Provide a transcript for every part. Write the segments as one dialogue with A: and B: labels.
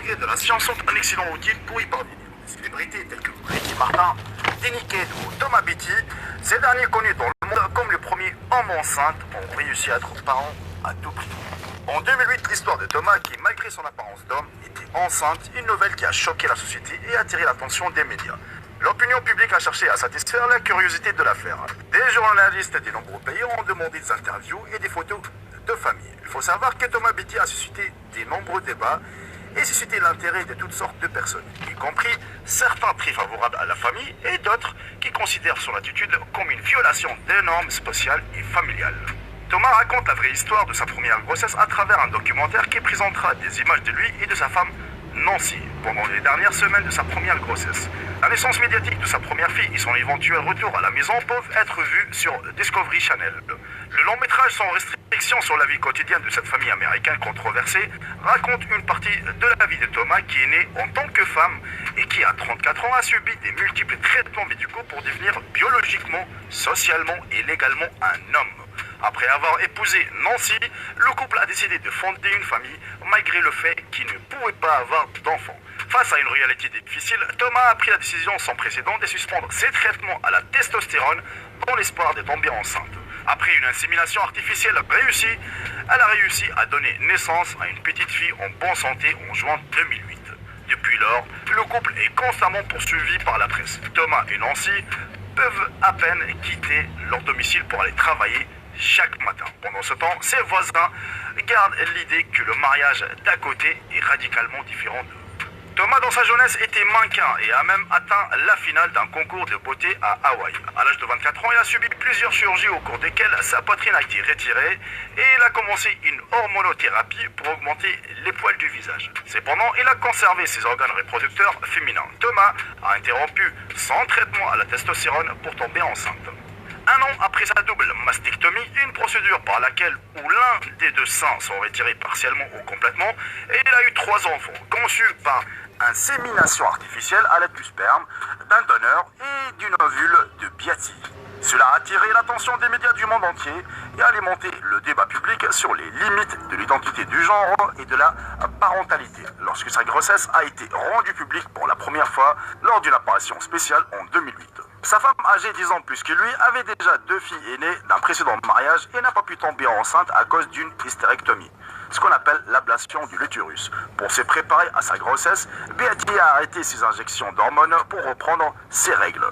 A: progrès de la science sont un excellent outil pour y parvenir. Des célébrités telles que Ricky Martin, Denny Cade ou Thomas Beatty, ces derniers connus dans le monde comme les premiers hommes enceintes, ont réussi à être parents à tout prix. En 2008, l'histoire de Thomas, qui malgré son apparence d'homme, était enceinte, une nouvelle qui a choqué la société et attiré l'attention des médias. L'opinion publique a cherché à satisfaire la curiosité de l'affaire. Des journalistes des nombreux pays ont demandé des interviews et des photos de famille. Il faut savoir que Thomas Beatty a suscité de nombreux débats et suscité l'intérêt de toutes sortes de personnes, y compris certains très favorables à la famille et d'autres qui considèrent son attitude comme une violation des normes sociales et familiales. Thomas raconte la vraie histoire de sa première grossesse à travers un documentaire qui présentera des images de lui et de sa femme Nancy pendant les dernières semaines de sa première grossesse. La naissance médiatique de sa première fille et son éventuel retour à la maison peuvent être vus sur Discovery Channel. Le long métrage sans restriction sur la vie quotidienne de cette famille américaine controversée raconte une partie de la vie de Thomas qui est né en tant que femme et qui à 34 ans a subi des multiples traitements médicaux pour devenir biologiquement, socialement et légalement un homme. Après avoir épousé Nancy, le couple a décidé de fonder une famille malgré le fait qu'il ne pouvait pas avoir d'enfants. Face à une réalité difficile, Thomas a pris la décision sans précédent de suspendre ses traitements à la testostérone dans l'espoir de tomber enceinte. Après une insémination artificielle réussie, elle a réussi à donner naissance à une petite fille en bonne santé en juin 2008. Depuis lors, le couple est constamment poursuivi par la presse. Thomas et Nancy peuvent à peine quitter leur domicile pour aller travailler chaque matin. Pendant ce temps, ses voisins gardent l'idée que le mariage d'à côté est radicalement différent d'eux. Thomas, dans sa jeunesse, était mannequin et a même atteint la finale d'un concours de beauté à Hawaï. À l'âge de 24 ans, il a subi plusieurs chirurgies au cours desquelles sa poitrine a été retirée et il a commencé une hormonothérapie pour augmenter les poils du visage. Cependant, il a conservé ses organes reproducteurs féminins. Thomas a interrompu son traitement à la testostérone pour tomber enceinte. Un an après sa double mastectomie, une procédure par laquelle où l'un des deux seins sont retirés partiellement ou complètement, et il a eu 3 enfants, conçus par insémination artificielle à l'aide du sperme, d'un donneur et d'une ovule de Beatty. Cela a attiré l'attention des médias du monde entier et a alimenté le débat public sur les limites de l'identité du genre et de la parentalité, lorsque sa grossesse a été rendue publique pour la première fois lors d'une apparition spéciale en 2008. Sa femme, âgée 10 ans plus que lui, avait déjà 2 filles aînées d'un précédent mariage et n'a pas pu tomber enceinte à cause d'une hystérectomie, ce qu'on appelle l'ablation du l'utérus. Pour se préparer à sa grossesse, Beatty a arrêté ses injections d'hormones pour reprendre ses règles.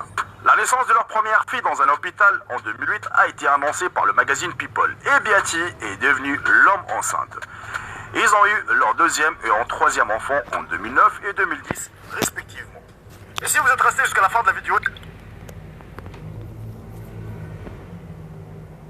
A: La naissance de leur première fille dans un hôpital en 2008 a été annoncée par le magazine People et Beatty est devenue l'homme enceinte. Ils ont eu leur deuxième et leur troisième enfant en 2009 et 2010 respectivement. Et si vous êtes resté jusqu'à la fin de la vidéo,